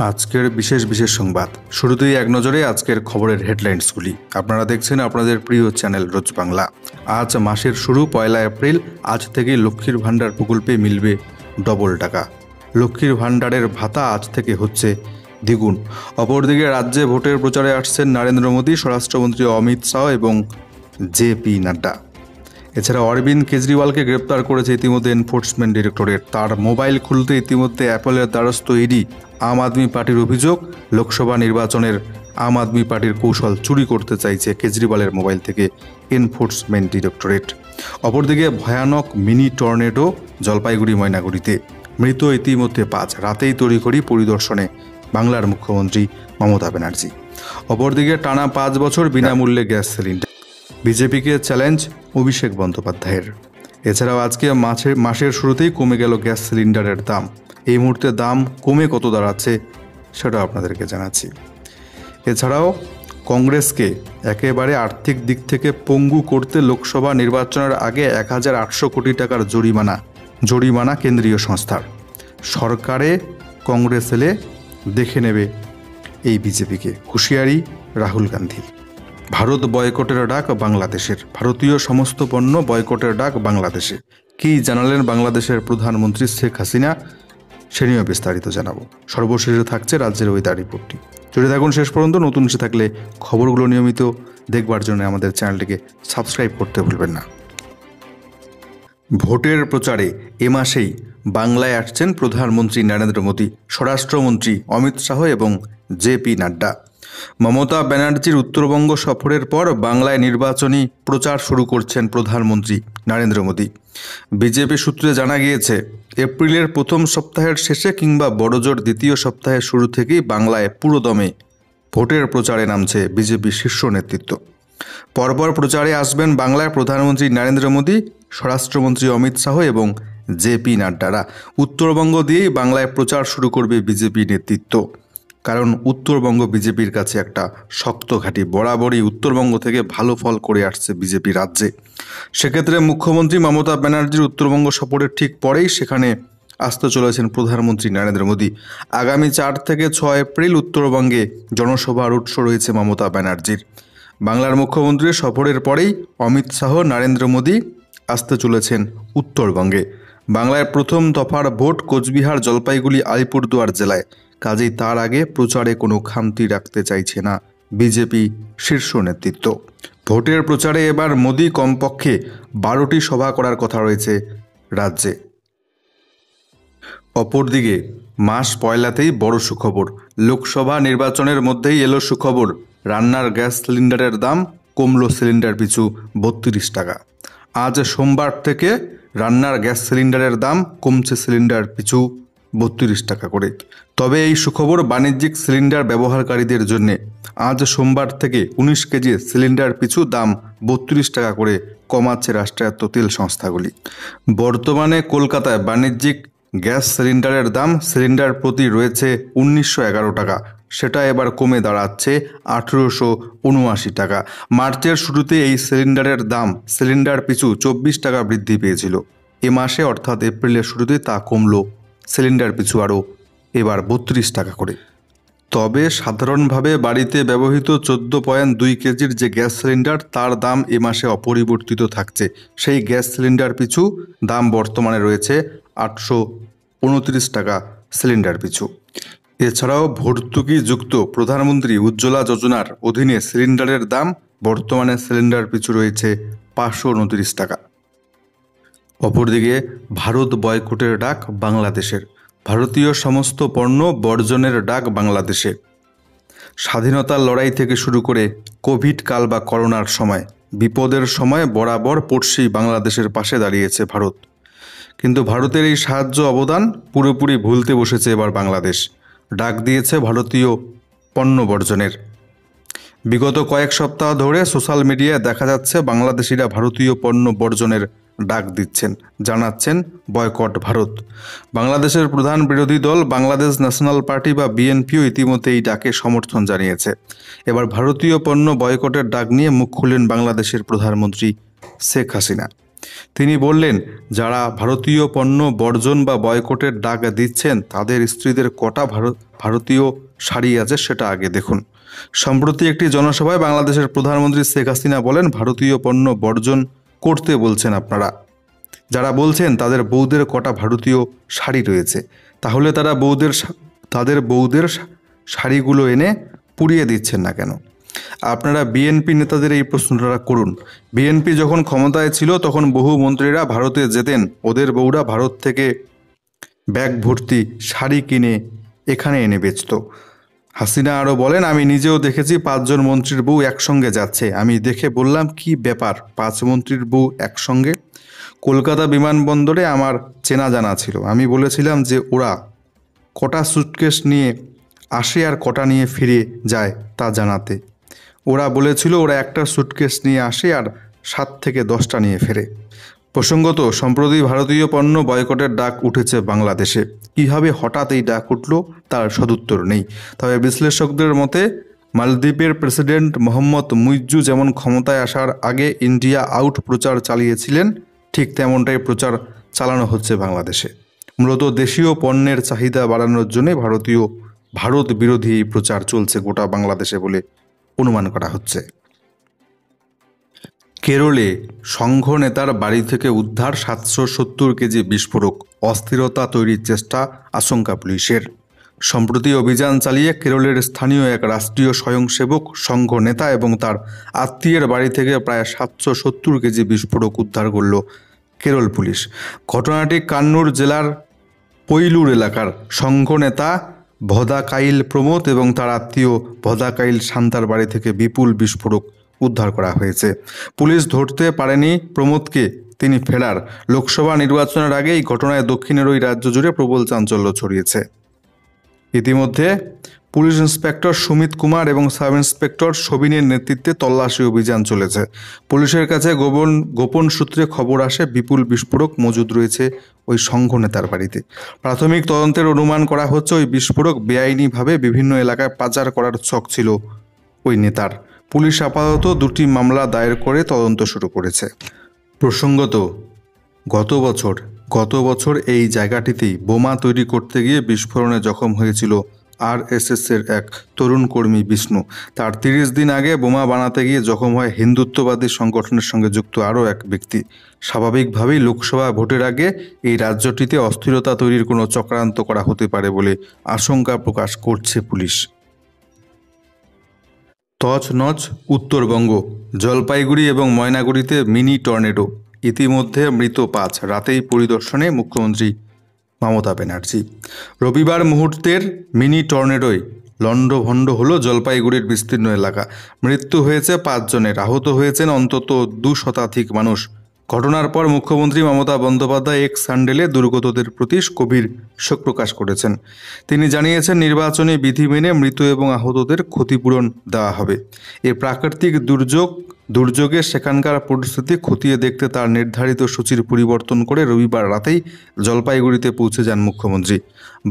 আজকের বিশেষ সংবাদ শুরুতেই এক নজরে আজকের খবরের হেডলাইন্সগুলি। আপনারা দেখছেন আপনাদের প্রিয় চ্যানেল রোজ বাংলা। আজ মাসের শুরু 1 এপ্রিল। আজ থেকে লক্ষ্মীর ভাণ্ডার প্রকল্পে মিলবে ডবল টাকা। লক্ষ্মীর ভাণ্ডারের ভাতা আজ থেকে হচ্ছে দ্বিগুণ। অপরদিকে রাজ্যে ভোটের প্রচারে আসছেন নরেন্দ্র মোদী, স্বরাষ্ট্রমন্ত্রী অমিত শাহ এবং জেপি নাড্ডা। এছাড়া অরবিন্দ কেজরিওয়ালকে গ্রেপ্তার করেছে ইতিমধ্যে এনফোর্সমেন্ট ডিরেক্টরেট। তার মোবাইল খুলতে ইতিমধ্যে অ্যাপলের দ্বারস্থ ইডি। আম আদমি পার্টির অভিযোগ, লোকসভা নির্বাচনের আম আদমি পার্টির কৌশল চুরি করতে চাইছে কেজরিওয়ালের মোবাইল থেকে এনফোর্সমেন্ট ডিরেক্টরেট। অপরদিকে ভয়ানক মিনি টর্নেডো জলপাইগুড়ি ময়নাগুড়িতে, মৃত ইতিমধ্যে 5। রাতেই তড়িঘড়ি পরিদর্শনে বাংলার মুখ্যমন্ত্রী মমতা ব্যানার্জি। অপরদিকে টানা 5 বছর বিনামূল্যে গ্যাস সিলিন্ডার, বিজেপিকে চ্যালেঞ্জ অভিষেক বন্দ্যোপাধ্যায়ের। এছাড়াও আজকে মাসের শুরুতেই কমে গেল গ্যাস সিলিন্ডারের দাম। এই মুহূর্তে দাম কমে কত দাঁড়াচ্ছে সেটা আপনাদেরকে জানাচ্ছি। এছাড়াও কংগ্রেসকে একেবারে আর্থিক দিক থেকে পঙ্গু করতে লোকসভা নির্বাচনের আগে 1800 কোটি টাকার জরিমানা কেন্দ্রীয় সংস্থার। সরকারে কংগ্রেস এলে দেখে নেবে এই বিজেপিকে, হুঁশিয়ারি রাহুল গান্ধী। ভারত বয়কটের ডাক বাংলাদেশের, ভারতীয় সমস্ত পণ্য বয়কটের ডাক বাংলাদেশে। কী জানালেন বাংলাদেশের প্রধানমন্ত্রী শেখ হাসিনা, সে নিয়েও বিস্তারিত জানাবো। সর্বশেষে থাকছে রাজ্যের ওয়েদার রিপোর্টটি। জুড়ে থাকুন শেষ পর্যন্ত। নতুন এসে থাকলে খবরগুলো নিয়মিত দেখবার জন্য আমাদের চ্যানেলটিকে সাবস্ক্রাইব করতে ভুলবেন না। ভোটের প্রচারে এ মাসেই বাংলায় আসছেন প্রধানমন্ত্রী নরেন্দ্র মোদী, স্বরাষ্ট্রমন্ত্রী অমিত শাহ এবং জেপি নাড্ডা। মমতা ব্যানার্জির উত্তরবঙ্গ সফরের পর বাংলায় নির্বাচনী প্রচার শুরু করছেন প্রধানমন্ত্রী নরেন্দ্র মোদী। বিজেপি সূত্রে জানা গিয়েছে, এপ্রিলের প্রথম সপ্তাহের শেষে কিংবা বড়জোর দ্বিতীয় সপ্তাহের শুরু থেকেই বাংলায় পুরোদমে ভোটের প্রচারে নামছে বিজেপি শীর্ষ নেতৃত্ব। পরপর প্রচারে আসবেন বাংলায় প্রধানমন্ত্রী নরেন্দ্র মোদী, স্বরাষ্ট্রমন্ত্রী অমিত শাহ এবং জেপি নাড্ডারা। উত্তরবঙ্গ দিয়েই বাংলায় প্রচার শুরু করবে বিজেপি নেতৃত্ব, কারণ উত্তরবঙ্গ বিজেপির কাছে একটা শক্ত ঘাঁটি। বরাবরই উত্তরবঙ্গ থেকে ভালো ফল করে আসছে বিজেপি রাজ্যে। সেক্ষেত্রে মুখ্যমন্ত্রী মমতা ব্যানার্জির উত্তরবঙ্গ সফরের ঠিক পরেই সেখানে আসতে চলেছেন প্রধানমন্ত্রী নরেন্দ্র মোদী। আগামী 4 থেকে 6 এপ্রিল উত্তরবঙ্গে জনসভা রোড শো রয়েছে মমতা ব্যানার্জির। বাংলার মুখ্যমন্ত্রীর সফরের পরেই অমিত শাহ, নরেন্দ্র মোদী আসতে চলেছেন উত্তরবঙ্গে। বাংলায় প্রথম দফার ভোট কোচবিহার, জলপাইগুড়ি, আলিপুরদুয়ার জেলায়। কাজেই তার আগে প্রচারে কোনো খামতি রাখতে চাইছে না বিজেপি শীর্ষ নেতৃত্ব। ভোটের প্রচারে এবার মোদী কমপক্ষে 12টি সভা করার কথা রয়েছে রাজ্যে। অপরদিকে মাস পয়লাতেই বড় সুখবর, লোকসভা নির্বাচনের মধ্যেই এলো সুখবর। রান্নার গ্যাস সিলিন্ডারের দাম কমল সিলিন্ডার পিছু 32 টাকা। আজ সোমবার থেকে রান্নার গ্যাস সিলিন্ডারের দাম কমছে সিলিন্ডার পিছু 32 টাকা করে। তবে এই সুখবর বাণিজ্যিক সিলিন্ডার ব্যবহারকারীদের জন্য। আজ সোমবার থেকে 19 কেজি সিলিন্ডার পিছু দাম 32 টাকা করে কমাচ্ছে রাষ্ট্রায়ত্ত তেল সংস্থাগুলি। বর্তমানে কলকাতায় বাণিজ্যিক গ্যাস সিলিন্ডারের দাম সিলিন্ডার প্রতি রয়েছে 1911 টাকা, সেটা এবার কমে দাঁড়াচ্ছে 1879 টাকা। মার্চের শুরুতে এই সিলিন্ডারের দাম সিলিন্ডার পিছু 24 টাকা বৃদ্ধি পেয়েছিল। এ মাসে অর্থাৎ এপ্রিলের শুরুতে তা কমলো সিলিন্ডার পিছু আরও এবার 32 টাকা করে। তবে সাধারণভাবে বাড়িতে ব্যবহৃত 14.2 কেজির যে গ্যাস সিলিন্ডার, তার দাম এ মাসে অপরিবর্তিত থাকছে। সেই গ্যাস সিলিন্ডার পিছু দাম বর্তমানে রয়েছে 829 টাকা সিলিন্ডার পিছু। এছাড়াও ভর্তুকিযুক্ত প্রধানমন্ত্রী উজ্জ্বলা যোজনার অধীনে সিলিন্ডারের দাম বর্তমানে সিলিন্ডার পিছু রয়েছে 529 টাকা। অপরদিকে ভারত বয়কটের ডাক বাংলাদেশের, ভারতীয় সমস্ত পণ্য বর্জনের ডাক বাংলাদেশে। স্বাধীনতার লড়াই থেকে শুরু করে কোভিড কাল বা করোনার সময়, বিপদের সময় বরাবর পড়শি বাংলাদেশের পাশে দাঁড়িয়েছে ভারত। কিন্তু ভারতের এই সাহায্য অবদান পুরোপুরি ভুলতে বসেছে এবার বাংলাদেশ। ডাক দিয়েছে ভারতীয় পণ্য বর্জনের। বিগত কয়েক সপ্তাহ ধরে সোশ্যাল মিডিয়ায় দেখা যাচ্ছে বাংলাদেশিরা ভারতীয় পণ্য বর্জনের ডাক দিচ্ছেন, জানাচ্ছেন বয়কট ভারত। বাংলাদেশের প্রধান বিরোধী দল বাংলাদেশ ন্যাশনাল পার্টি বা বিএনপিও ইতিমধ্যে এই ডাকে সমর্থন জানিয়েছে। এবার ভারতীয় পণ্য বয়কটের ডাক নিয়ে মুখ খুললেন বাংলাদেশের প্রধানমন্ত্রী শেখ হাসিনা। তিনি বললেন, যারা ভারতীয় পণ্য বর্জন বা বয়কটের ডাক দিচ্ছেন তাদের স্ত্রীদের কটা ভারতীয় শাড়ি আছে সেটা আগে দেখুন। সম্প্রতি একটি জনসভায় বাংলাদেশের প্রধানমন্ত্রী শেখ হাসিনা বলেন, ভারতীয় পণ্য বর্জন করতে বলছেন আপনারা। যারা বলছেন তাদের বউদের কটা ভারতীয় শাড়ি রয়েছে, তাহলে তাদের বউদের শাড়িগুলো এনে পুড়িয়ে দিচ্ছেন না কেন? আপনারা বিএনপি নেতাদের এই প্রশ্নটা করুন। বিএনপি যখন ক্ষমতায় ছিল তখন বহু মন্ত্রীরা ভারতে যেতেন, ওদের বউরা ভারত থেকে ব্যাগ ভর্তি শাড়ি কিনে এখানে এনে বেচত। হাসিনা আরও বলেন, আমি নিজেও দেখেছি 5 জন মন্ত্রীর বউ একসঙ্গে যাচ্ছে। আমি দেখে বললাম, কি ব্যাপার, 5 মন্ত্রীর বউ একসঙ্গে? কলকাতা বিমানবন্দরে আমার চেনা জানা ছিল। আমি বলেছিলাম যে ওরা কটা সুটকেস নিয়ে আসে আর কটা নিয়ে ফিরে যায় তা জানাতে। ওরা বলেছিল ওরা একটা সুটকেস নিয়ে আসে আর 7 থেকে 10টা নিয়ে ফেরে। প্রসঙ্গত, সম্প্রতি ভারতীয় পণ্য বয়কটের ডাক উঠেছে বাংলাদেশে। কীভাবে হঠাৎ এই ডাক উঠল তার সদুত্তর নেই। তবে বিশ্লেষকদের মতে মালদ্বীপের প্রেসিডেন্ট মোহাম্মদ মুইজ্জু যেমন ক্ষমতায় আসার আগে ইন্ডিয়া আউট প্রচার চালিয়েছিলেন, ঠিক তেমনটাই প্রচার চালানো হচ্ছে বাংলাদেশে। মূলত দেশীয় পণ্যের চাহিদা বাড়ানোর জন্য ভারত বিরোধী এই প্রচার চলছে গোটা বাংলাদেশে বলে অনুমান করা হচ্ছে। কেরলে সংঘ নেতার বাড়ি থেকে উদ্ধার 770 কেজি বিস্ফোরক, অস্থিরতা তৈরির চেষ্টা আশঙ্কা পুলিশের। সম্প্রতি অভিযান চালিয়ে কেরলের স্থানীয় এক রাষ্ট্রীয় স্বয়ংসেবক সংঘ নেতা এবং তার আত্মীয়ের বাড়ি থেকে প্রায় 770 কেজি বিস্ফোরক উদ্ধার করল কেরল পুলিশ। ঘটনাটি কান্নুর জেলার পৈলুর এলাকার সংঘ নেতা ভদাকাইল প্রমোদ এবং তার আত্মীয় ভদাকাইল শান্তার বাড়ি থেকে বিপুল বিস্ফোরক উদ্ধার করা হয়েছে। পুলিশ ধরতে পারেনি প্রমোদকে, তিনি ফেরার। লোকসভা নির্বাচনের আগে এই ঘটনায় দক্ষিণের ওই রাজ্য জুড়ে প্রবল চাঞ্চল্য ছড়িয়েছে। ইতিমধ্যে পুলিশ ইন্সপেক্টর সুমিত কুমার এবং সাব ইন্সপেক্টর সবিনের নেতৃত্বে তল্লাশি অভিযান চলেছে। পুলিশের কাছে গোপন সূত্রে খবর আসে বিপুল বিস্ফোরক মজুদ রয়েছে ওই সংঘ নেতার বাড়িতে। প্রাথমিক তদন্তের অনুমান করা হচ্ছে ওই বিস্ফোরক বেআইনিভাবে বিভিন্ন এলাকায় পাচার করার ছক ছিল ওই নেতার। পুলিশ আপাতত 2টি মামলা দায়ের করে তদন্ত শুরু করেছে। প্রসঙ্গত, গত বছর এই জায়গাটিতেই বোমা তৈরি করতে গিয়ে বিস্ফোরণে জখম হয়েছিল আরএসএসের এক তরুণ কর্মী বিষ্ণু। তার 30 দিন আগে বোমা বানাতে গিয়ে জখম হয় হিন্দুত্ববাদী সংগঠনের সঙ্গে যুক্ত আরও এক ব্যক্তি। স্বাভাবিকভাবেই লোকসভা ভোটের আগে এই রাজ্যটিতে অস্থিরতা তৈরির কোনো চক্রান্ত করা হতে পারে বলে আশঙ্কা প্রকাশ করছে পুলিশ। তছনছ উত্তরবঙ্গ, জলপাইগুড়ি এবং ময়নাগুড়িতে মিনি টর্নেডো, ইতিমধ্যে মৃত 5, রাতেই পরিদর্শনে মুখ্যমন্ত্রী মমতা ব্যানার্জি। রবিবার মুহূর্তের মিনি টর্নেডোয় লণ্ডভণ্ড হলো জলপাইগুড়ির বিস্তীর্ণ এলাকা। মৃত্যু হয়েছে 5 জনের, আহত হয়েছেন অন্তত 2 শতাধিক মানুষ। ঘটনার পর মুখ্যমন্ত্রী মমতা বন্দ্যোপাধ্যায় এক্স হ্যান্ডেলে দুর্গতদের প্রতি গভীর শোক প্রকাশ করেছেন। তিনি জানিয়েছেন, নির্বাচনী বিধি মেনে মৃত এবং আহতদের ক্ষতিপূরণ দেওয়া হবে। এই প্রাকৃতিক দুর্যোগে সেখানকার পরিস্থিতি খতিয়ে দেখতে তার নির্ধারিত সূচির পরিবর্তন করে রবিবার রাতেই জলপাইগুড়িতে পৌঁছে যান মুখ্যমন্ত্রী।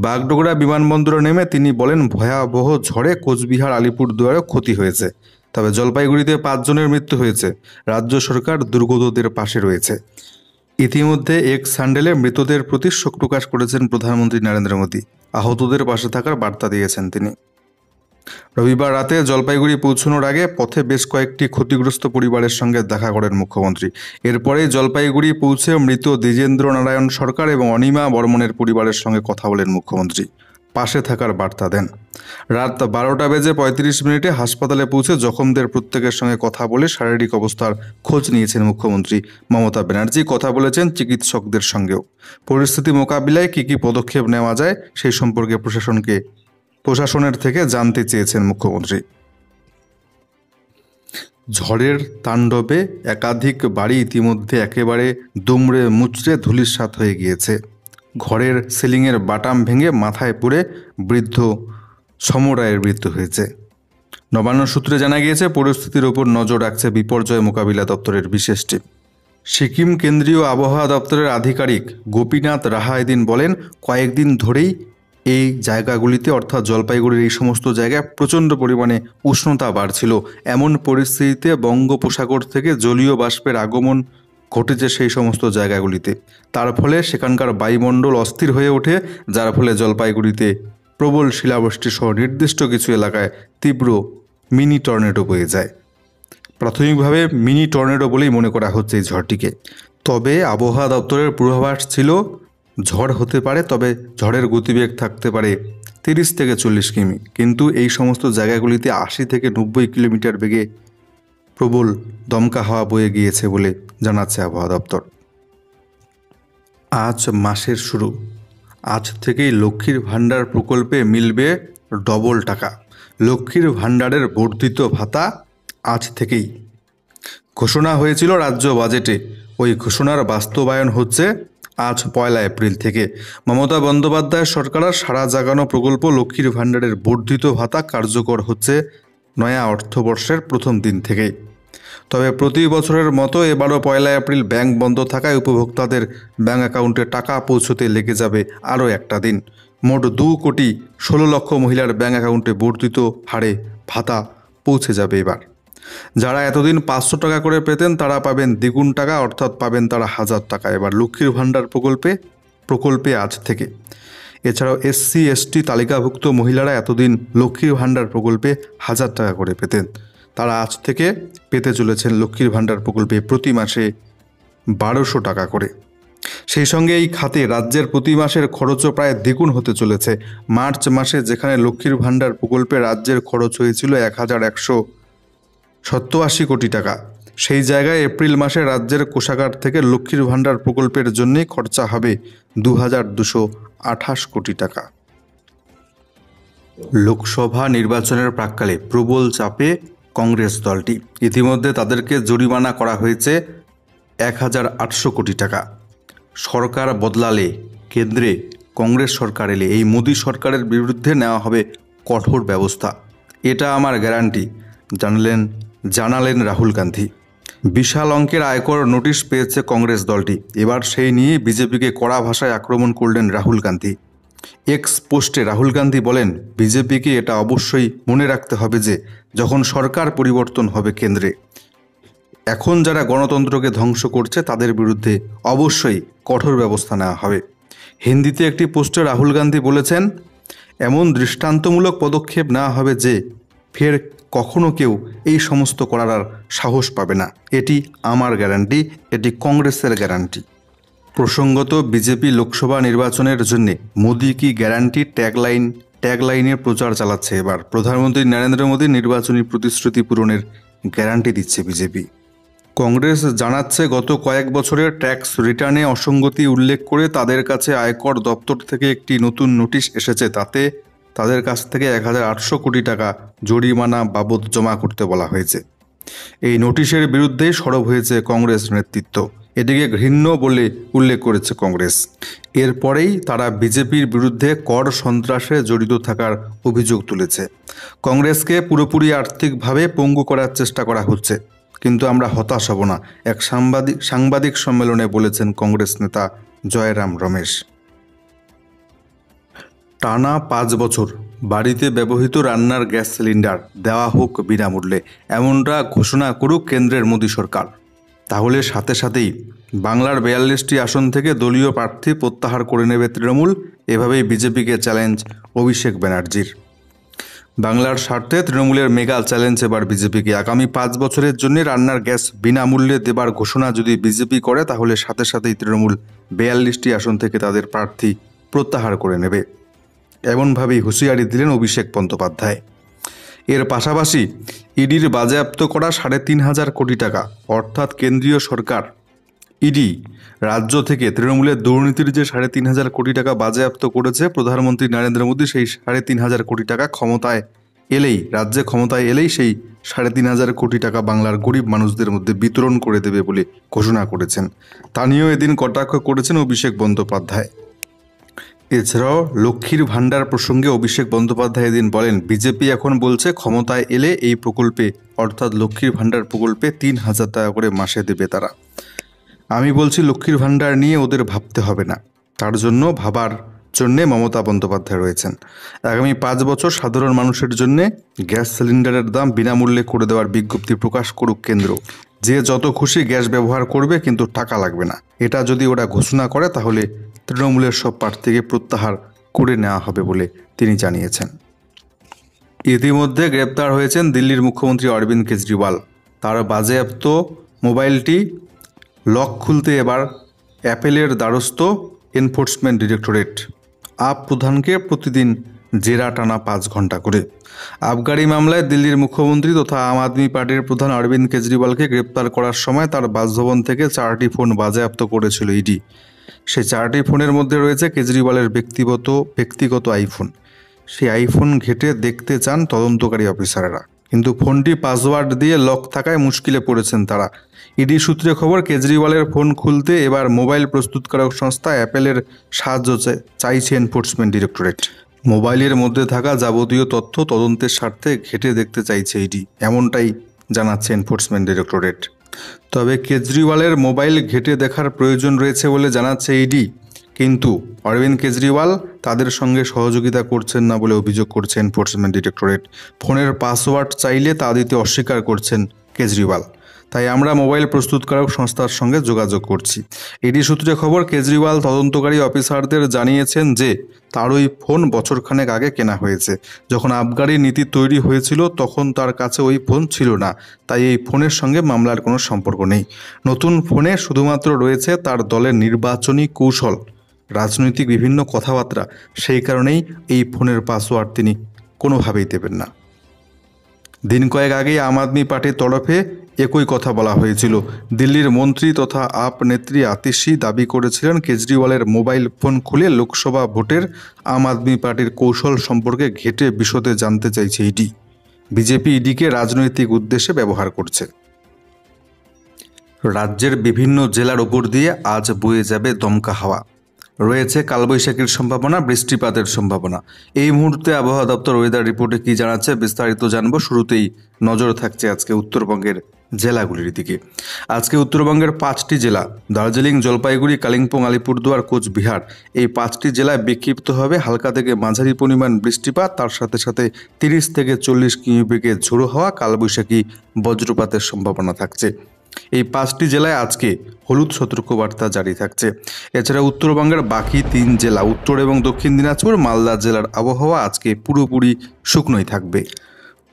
বাগডোগরা বিমানবন্দরে নেমে তিনি বলেন, ভয়াবহ ঝড়ে কোচবিহার আলিপুরদুয়ারেও ক্ষতি হয়েছে, তবে জলপাইগুড়িতে 5 জনের মৃত্যু হয়েছে। রাজ্য সরকার দুর্গতদের পাশে রয়েছে। ইতিমধ্যে এক্স হ্যান্ডেলে মৃতদের প্রতি শোক প্রকাশ করেছেন প্রধানমন্ত্রী নরেন্দ্র মোদী। আহতদের পাশে থাকার বার্তা দিয়েছেন তিনি। রবিবার রাতে জলপাইগুড়ি পৌঁছানোর আগে পথে বেশ কয়েকটি ক্ষতিগ্রস্ত পরিবারের সঙ্গে দেখা করেন মুখ্যমন্ত্রী। এরপরে জলপাইগুড়ি পৌঁছে মৃত দ্বিজেন্দ্র নারায়ণ সরকার এবং অনিমা বর্মনের পরিবারের সঙ্গে কথা বলেন মুখ্যমন্ত্রী, পাশে থাকার বার্তা দেন। রাত 12:35 হাসপাতালে পৌঁছে জখমদের প্রত্যেকের সঙ্গে কথা বলে শারীরিক অবস্থার খোঁজ নিয়েছেন মুখ্যমন্ত্রী মমতা ব্যানার্জি। কথা বলেছেন চিকিৎসকদের সঙ্গেও। পরিস্থিতি মোকাবিলায় কী পদক্ষেপ নেওয়া যায় সেই সম্পর্কে প্রশাসনের থেকে জানতে চেয়েছেন মুখ্যমন্ত্রী। ঝড়ের তাণ্ডবে একাধিক বাড়ি ইতিমধ্যে একেবারে দুমড়ে মুচড়ে ধূলিসাৎ হয়ে গিয়েছে। ঘরের সিলিংয়ের বাটাম ভেঙে মাথায় পড়ে বৃদ্ধ সমরায়ের মৃত্যু হয়েছে। নবান্ন সূত্রে জানা গিয়েছে, পরিস্থিতির ওপর নজর রাখছে বিপর্যয় মোকাবিলা দপ্তরের বিশেষ টিম। সিকিম কেন্দ্রীয় আবহাওয়া দপ্তরের আধিকারিক গোপীনাথ রাহা এদিন বলেন, কয়েকদিন ধরেই এই জায়গাগুলিতে অর্থাৎ জলপাইগুড়ির এই সমস্ত জায়গায় প্রচণ্ড পরিমাণে উষ্ণতা বাড়ছিল। এমন পরিস্থিতিতে বঙ্গোপসাগর থেকে জলীয় বাষ্পের আগমন ঘটেছে সেই সমস্ত জায়গাগুলিতে। তার ফলে সেখানকার বায়ুমণ্ডল অস্থির হয়ে ওঠে, যার ফলে জলপাইগুড়িতে প্রবল শিলাবৃষ্টি সহ নির্দিষ্ট কিছু এলাকায় তীব্র মিনি টর্নেডো বয়ে যায়। প্রাথমিকভাবে মিনি টর্নেডো বলেই মনে করা হচ্ছে এই ঝড়টিকে। তবে আবহাওয়া দপ্তরের পূর্বাভাস ছিল ঝড় হতে পারে, তবে ঝড়ের গতিবেগ থাকতে পারে 30 থেকে 40 কিমি, কিন্তু এই সমস্ত জায়গাগুলিতে 80 থেকে 90 কিলোমিটার বেগে প্রবল দমকা হাওয়া বয়ে গিয়েছে বলে জানাচ্ছে আবহাওয়া দপ্তর। আজ মাসের শুরু, আজ থেকেই লক্ষ্মীর ভাণ্ডার প্রকল্পে মিলবে ডবল টাকা। লক্ষ্মীর ভাণ্ডারের বর্ধিত ভাতা আজ থেকেই ঘোষণা হয়েছিল রাজ্য বাজেটে। ওই ঘোষণার বাস্তবায়ন হচ্ছে আজ 1 এপ্রিল থেকে। মমতা বন্দ্যোপাধ্যায় সরকারের সাড়া জাগানো প্রকল্প লক্ষ্মীর ভাণ্ডারের বর্ধিত ভাতা কার্যকর হচ্ছে নয়া অর্থবর্ষের প্রথম দিন থেকেই। তবে প্রতি বছরের মতো এবারও 1 এপ্রিল ব্যাংক বন্ধ থাকায় উপভোক্তাদের ব্যাংক অ্যাকাউন্টে টাকা পৌঁছতে লেগে যাবে আরও একটা দিন। মোট 2,16 লক্ষ মহিলার ব্যাংক অ্যাকাউন্টে বর্ধিত হারে ভাতা পৌঁছে যাবে এবার। যারা এতদিন 500 টাকা করে পেতেন তারা পাবেন দ্বিগুণ টাকা, অর্থাৎ পাবেন তারা 1000 টাকা এবার লক্ষ্মীর ভাণ্ডার প্রকল্পে আজ থেকে। এছাড়াও SC ST তালিকাভুক্ত মহিলারা এতদিন লক্ষ্মীর ভাণ্ডার প্রকল্পে 1000 টাকা করে পেতেন, তারা আজ থেকে পেতে চলেছেন লক্ষ্মীর ভাণ্ডার প্রকল্পে প্রতি মাসে 1200 টাকা করে। সেই সঙ্গে এই খাতে রাজ্যের প্রতি মাসের খরচও প্রায় দ্বিগুণ হতে চলেছে। মার্চ মাসে যেখানে লক্ষ্মীর ভাণ্ডার প্রকল্পে রাজ্যের খরচ হয়েছিল 1187 কোটি টাকা, সেই জায়গায় এপ্রিল মাসে রাজ্যের কোষাগার থেকে লক্ষ্মীর ভাণ্ডার প্রকল্পের জন্যই খরচা হবে 2228 কোটি টাকা। লোকসভা নির্বাচনের প্রাক্কালে প্রবল চাপে কংগ্রেস দলটি। ইতিমধ্যে তাদেরকে জরিমানা করা হয়েছে 1800 কোটি টাকা। সরকার বদলালে, কেন্দ্রে কংগ্রেস সরকার এলে এই মোদী সরকারের বিরুদ্ধে নেওয়া হবে কঠোর ব্যবস্থা, এটা আমার গ্যারান্টি জানালেন রাহুল গান্ধী। বিশাল অঙ্কের আয়কর নোটিশ পেয়েছে কংগ্রেস দলটি। এবার সেই নিয়ে বিজেপিকে কড়া ভাষায় আক্রমণ করলেন রাহুল গান্ধী। এক্স পোস্টে রাহুল গান্ধী বলেন, বিজেপিকে এটা অবশ্যই মনে রাখতে হবে যে যখন সরকার পরিবর্তন হবে কেন্দ্রে, এখন যারা গণতন্ত্রকে ধ্বংস করছে তাদের বিরুদ্ধে অবশ্যই কঠোর ব্যবস্থা নেওয়া হবে। হিন্দিতে একটি পোস্টে রাহুল গান্ধী বলেছেন, এমন দৃষ্টান্তমূলক পদক্ষেপ নেওয়া হবে যে ফের কখনো কেউ এই সমস্ত করার আর সাহস পাবে না। এটি আমার গ্যারান্টি, এটি কংগ্রেসের গ্যারান্টি। প্রসঙ্গত, বিজেপি লোকসভা নির্বাচনের জন্য মোদি কি গ্যারান্টি ট্যাগলাইনে প্রচার চালাচ্ছে। এবার প্রধানমন্ত্রী নরেন্দ্র মোদী নির্বাচনী প্রতিশ্রুতি পূরণের গ্যারান্টি দিচ্ছে বিজেপি। কংগ্রেস জানাচ্ছে, গত কয়েক বছরের ট্যাক্স রিটার্নে অসঙ্গতি উল্লেখ করে তাদের কাছে আয়কর দপ্তর থেকে একটি নতুন নোটিশ এসেছে। তাতে তাদের কাছ থেকে 1800 কোটি টাকা জরিমানা বাবদ জমা করতে বলা হয়েছে। এই নোটিশের বিরুদ্ধেই সরব হয়েছে কংগ্রেস নেতৃত্ব। এদিকে ঘৃণ্য বলে উল্লেখ করেছে কংগ্রেস। এরপরেই তারা বিজেপির বিরুদ্ধে কর সন্ত্রাসে জড়িত থাকার অভিযোগ তুলেছে। কংগ্রেসকে পুরোপুরি আর্থিকভাবে পঙ্গু করার চেষ্টা করা হচ্ছে, কিন্তু আমরা হতাশ হব না, এক সাংবাদিক সম্মেলনে বলেছেন কংগ্রেস নেতা জয়রাম রমেশ। টানা 5 বছর বাড়িতে ব্যবহৃত রান্নার গ্যাস সিলিন্ডার দেওয়া হোক বিনামূল্যে, এমনটা ঘোষণা করুক কেন্দ্রের মোদী সরকার। তাহলে সাথে সাথেই বাংলার 42টি আসন থেকে দলীয় প্রার্থী প্রত্যাহার করে নেবে তৃণমূল। এভাবেই বিজেপিকে চ্যালেঞ্জ অভিষেক ব্যানার্জির। বাংলার স্বার্থে তৃণমূলের মেগা চ্যালেঞ্জ এবার বিজেপিকে। আগামী 5 বছরের জন্য রান্নার গ্যাস বিনামূল্যে দেবার ঘোষণা যদি বিজেপি করে, তাহলে সাথে সাথেই তৃণমূল 42টি আসন থেকে তাদের প্রার্থী প্রত্যাহার করে নেবে, এমনভাবেই হুঁশিয়ারি দিলেন অভিষেক বন্দ্যোপাধ্যায়। এর পাশাপাশি ইডির বাজেয়াপ্ত করা 3500 কোটি টাকা, অর্থাৎ কেন্দ্রীয় সরকার ইডি রাজ্য থেকে তৃণমূলের দুর্নীতির যে 3500 কোটি টাকা বাজেয়াপ্ত করেছে, প্রধানমন্ত্রী নরেন্দ্র মোদী সেই 3500 কোটি টাকা রাজ্যে ক্ষমতায় এলেই সেই 3500 কোটি টাকা বাংলার গরিব মানুষদের মধ্যে বিতরণ করে দেবে বলে ঘোষণা করেছেন। তা নিয়েও এদিন কটাক্ষ করেছেন অভিষেক বন্দ্যোপাধ্যায়। এছাড়াও লক্ষ্মীর ভাণ্ডার প্রসঙ্গে অভিষেক বন্দ্যোপাধ্যায় এদিন বলেন, বিজেপি এখন বলছে ক্ষমতায় এলে এই প্রকল্পে, অর্থাৎ লক্ষ্মীর ভাণ্ডার প্রকল্পে 3000 টাকা করে মাসে দেবে তারা। আমি বলছি লক্ষ্মীর ভাণ্ডার নিয়ে ওদের ভাবতে হবে না, তার জন্য ভাবার জন্যে মমতা বন্দ্যোপাধ্যায় রয়েছেন। আগামী 5 বছর সাধারণ মানুষের জন্য গ্যাস সিলিন্ডারের দাম বিনামূল্যে করে দেওয়ার বিজ্ঞপ্তি প্রকাশ করুক কেন্দ্র। যে যত খুশি গ্যাস ব্যবহার করবে, কিন্তু টাকা লাগবে না। এটা যদি ওরা ঘোষণা করে তাহলে তৃণমূলের সব প্রার্থীকে প্রত্যাহার করে নেওয়া হবে বলে তিনি জানিয়েছেন। ইতিমধ্যে গ্রেপ্তার হয়েছেন দিল্লির মুখ্যমন্ত্রী অরবিন্দ কেজরিওয়াল। তার বাজেয়াপ্ত মোবাইলটি লক খুলতে এবার অ্যাপেলের দ্বারস্থ এনফোর্সমেন্ট ডিরেক্টরেট। আপ প্রধানকে প্রতিদিন জেরা টানা 5 ঘন্টা করে। আবগারি মামলায় দিল্লির মুখ্যমন্ত্রী তথা আম আদমি পার্টির প্রধান অরবিন্দ কেজরিওয়ালকে গ্রেপ্তার করার সময় তার বাসভবন থেকে 4টি ফোন বাজেয়াপ্ত করেছিল ইডি। সেই 4টি ফোনের মধ্যে রয়েছে কেজরিওয়ালের ব্যক্তিগত আইফোন। সেই আইফোন ঘেঁটে দেখতে চান তদন্তকারী অফিসাররা, কিন্তু ফোনটি পাসওয়ার্ড দিয়ে লক থাকায় মুশকিলে পড়েছেন তারা। ইডি সূত্রে খবর, কেজরিওয়ালের ফোন খুলতে এবার মোবাইল প্রস্তুতকারক সংস্থা অ্যাপেলের সাহায্য চাইছে এনফোর্সমেন্ট ডিরেক্টরেট। মোবাইলের মধ্যে থাকা যাবতীয় তথ্য তদন্তের স্বার্থে ঘেঁটে দেখতে চাইছে ইডি, এমনটাই জানাচ্ছে এনফোর্সমেন্ট ডিরেক্টরেট। তবে কেজরিওয়ালের মোবাইল ঘেঁটে দেখার প্রয়োজন রয়েছে বলে জানাচ্ছে ইডি, কিন্তু অরবিন্দ কেজরিওয়াল তাদের সঙ্গে সহযোগিতা করছেন না বলে অভিযোগ করছে এনফোর্সমেন্ট ডিরেক্টরেট। ফোনের পাসওয়ার্ড চাইলে তা দিতে অস্বীকার করছেন কেজরিওয়াল। তাই আমরা মোবাইল প্রস্তুতকারক সংস্থার সঙ্গে যোগাযোগ করছি। ইডি সূত্রে খবর, কেজরিওয়াল তদন্তকারী অফিসারদের জানিয়েছেন যে তার ওই ফোন বছরখানেক আগে কেনা হয়েছে। যখন আবগারি নীতি তৈরি হয়েছিল তখন তার কাছে ওই ফোন ছিল না, তাই এই ফোনের সঙ্গে মামলার কোনো সম্পর্ক নেই। নতুন ফোনে শুধুমাত্র রয়েছে তার দলের নির্বাচনী কৌশল, রাজনৈতিক বিভিন্ন কথাবার্তা। সেই কারণেই এই ফোনের পাসওয়ার্ড তিনি কোনোভাবেই দেবেন না। দিন কয়েক আগেই আম আদমি পার্টির তরফে একই কথা বলা হয়েছিল। দিল্লির মন্ত্রী তথা আপ নেত্রী আতিশি দাবি করেছিলেন কেজরিওয়ালের মোবাইল ফোন খুলে লোকসভা ভোটের আম আদমি পার্টির কৌশল সম্পর্কে ঘেঁটে বিশদে জানতে চাইছে ইডি। বিজেপি ইডিকে রাজনৈতিক উদ্দেশ্যে ব্যবহার করছে। রাজ্যের বিভিন্ন জেলার উপর দিয়ে আজ বয়ে যাবে দমকা হাওয়া। রয়েছে কালবৈশাখীর সম্ভাবনা, বৃষ্টিপাতের সম্ভাবনা। এই মুহূর্তে আবহাওয়া দপ্তর ওয়েদার রিপোর্টে কি জানাচ্ছে বিস্তারিত জানবো। শুরুতেই নজর থাকছে আজকে উত্তরবঙ্গের জেলাগুলির দিকে। আজকে উত্তরবঙ্গের 5টি জেলা দার্জিলিং, জলপাইগুড়ি, কালিম্পং, আলিপুরদুয়ার, কোচবিহার, এই 5টি জেলায় বিক্ষিপ্তভাবে হালকা থেকে মাঝারি পরিমাণ বৃষ্টিপাত, তার সাথে সাথে 30 থেকে 40 কিমি বেগে ঝোড়ো হাওয়া, কালবৈশাখী বজ্রপাতের সম্ভাবনা থাকছে। এই 5টি জেলায় আজকে হলুদ সতর্কবার্তা জারি থাকছে। এছাড়া উত্তরবঙ্গের বাকি 3 জেলা উত্তর এবং দক্ষিণ দিনাজপুর, মালদা জেলার আবহাওয়া আজকে পুরোপুরি শুকনোই থাকবে।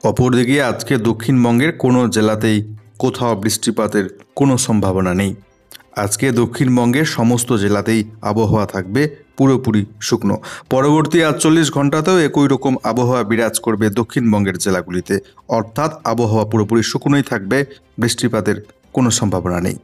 অপরদিকে আজকে দক্ষিণবঙ্গের কোনো জেলাতেই কোথাও বৃষ্টিপাতের কোনো সম্ভাবনা নেই। আজকে দক্ষিণবঙ্গের সমস্ত জেলাতেই আবহাওয়া থাকবে পুরোপুরি শুকনো। পরবর্তী 48 ঘন্টাতেও একই রকম আবহাওয়া বিরাজ করবে দক্ষিণবঙ্গের জেলাগুলিতে, অর্থাৎ আবহাওয়া পুরোপুরি শুকনোই থাকবে, বৃষ্টিপাতের কোনো সম্ভাবনা নেই।